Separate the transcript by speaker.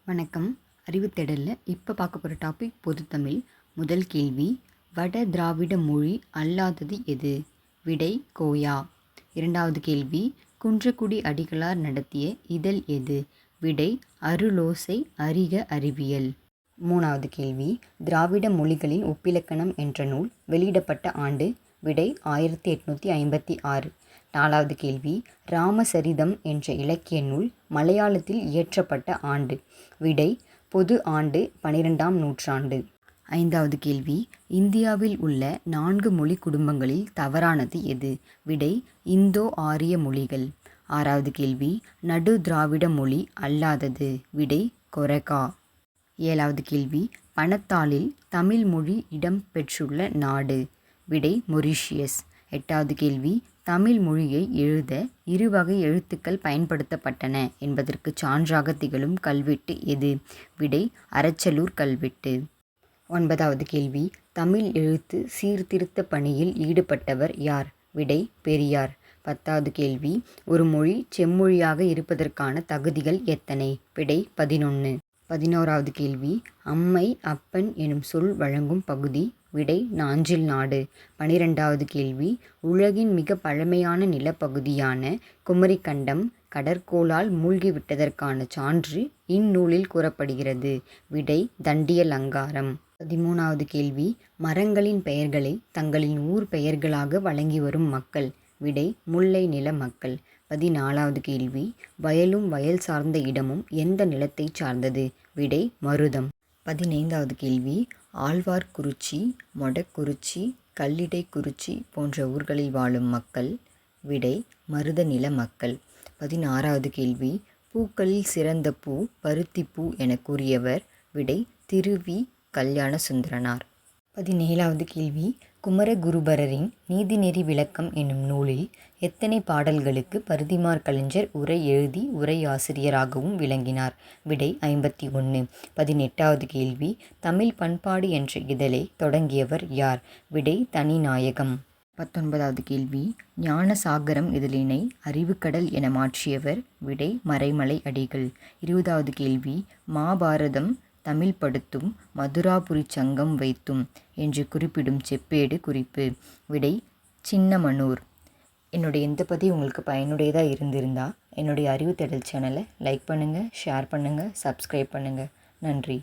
Speaker 1: வணக்கம். அறிவுத்தேடலில் இப்போ பார்க்க போகிற டாபிக் பொதுத்தமிழ். முதல் கேள்வி, வட திராவிட மொழி அல்லாதது எது? விடை கோயா. இரண்டாவது கேள்வி, குன்றக்குடி அடிகளார் நடத்திய இதழ் எது? விடை அருளோசை அறிக அறிவியல். மூணாவது கேள்வி, திராவிட மொழிகளின் ஒப்பிலக்கணம் என்ற நூல் வெளியிடப்பட்ட ஆண்டு? விடை 1856. நாலாவது கேள்வி, ராமசரிதம் என்ற இலக்கிய நூல் மலையாளத்தில் இயற்றப்பட்ட ஆண்டு? விடை பொது ஆண்டு 12ஆம் நூற்றாண்டு. ஐந்தாவது கேள்வி, இந்தியாவில் உள்ள 4 மொழி குடும்பங்களில் தவறானது எது? விடை இந்தோ ஆரிய மொழிகள். ஆறாவது கேள்வி, நடு திராவிட மொழி அல்லாதது? விடை கொரகா. ஏழாவது கேள்வி, பணத்தாளில் தமிழ் மொழி இடம் பெற்றுள்ள நாடு? விடை மொரீஷியஸ். எட்டாவது கேள்வி, தமிழ் மொழியை எழுத இருவகை எழுத்துக்கள் பயன்படுத்தப்பட்டன என்பதற்கு சான்றாக திகழும் கல்வெட்டு எது? விடை அறச்சலூர் கல்வெட்டு. ஒன்பதாவது கேள்வி, தமிழ் எழுத்து சீர்திருத்த பணியில் ஈடுபட்டவர் யார்? விடை பெரியார். பத்தாவது கேள்வி, ஒரு மொழி செம்மொழியாக இருப்பதற்கான தகுதிகள் எத்தனை? விடை 11. 11வது கேள்வி, அம்மை அப்பன் எனும் சொல் வழங்கும் பகுதி? விடை நாஞ்சில் நாடு. 12வது கேள்வி, உலகின் மிக பழமையான நிலப்பகுதியான குமரிக்கண்டம் கடற்கோளால் மூழ்கிவிட்டதற்கான சான்று இந்நூலில் கூறப்படுகிறது? விடை தண்டியலங்காரம். 13வது கேள்வி, மரங்களின் பெயர்களை தங்களின் ஊர் பெயர்களாக வழங்கி வரும் மக்கள்? விடை முல்லை நில மக்கள். 14வது கேள்வி, வயலும் வயல் சார்ந்த இடமும் எந்த நிலத்தை சார்ந்தது? விடை மருதம். 15வது கேள்வி, ஆழ்வார்குறிச்சி, மொடக்குறிச்சி, கல்லிடைக்குறிச்சி போன்ற ஊர்களில் வாழும் மக்கள்? விடை மருத நில மக்கள். 16வது கேள்வி, பூக்களில் சிறந்த பூ பருத்திப்பூ என கூறியவர்? விடை திரு.வி. கல்யாண சுந்தரனார். 17வது கேள்வி, குமரகுருபரரின் நீதிநெறி விளக்கம் என்னும் நூலில் எத்தனை பாடல்களுக்கு பரிதிமாற் கலைஞர் உரை எழுதி உரையாசிரியராகவும் விளங்கினார்? விடை 51. 18வது கேள்வி, தமிழ் பண்பாடு என்ற இதழை தொடங்கியவர் யார்? விடை தனிநாயகம். 19வது கேள்வி, ஞானசாகரம் இதழினை அறிவுக்கடல் என மாற்றியவர்? விடை மறைமலை அடிகள். 20வது கேள்வி, மாபாரதம் தமிழ் படுத்தும் மதுராபுரி சங்கம் வைத்தும் என்று குறிப்பிடும் செப்பேடு குறிப்பு? விடை சின்னமனூர். என்னுடைய இந்த பதிவு உங்களுக்கு பயனுடையதாக இருந்திருந்தால் என்னுடைய அறிவுத்தேடல் சேனலை லைக் பண்ணுங்கள், ஷேர் பண்ணுங்கள், சப்ஸ்கிரைப் பண்ணுங்கள். நன்றி.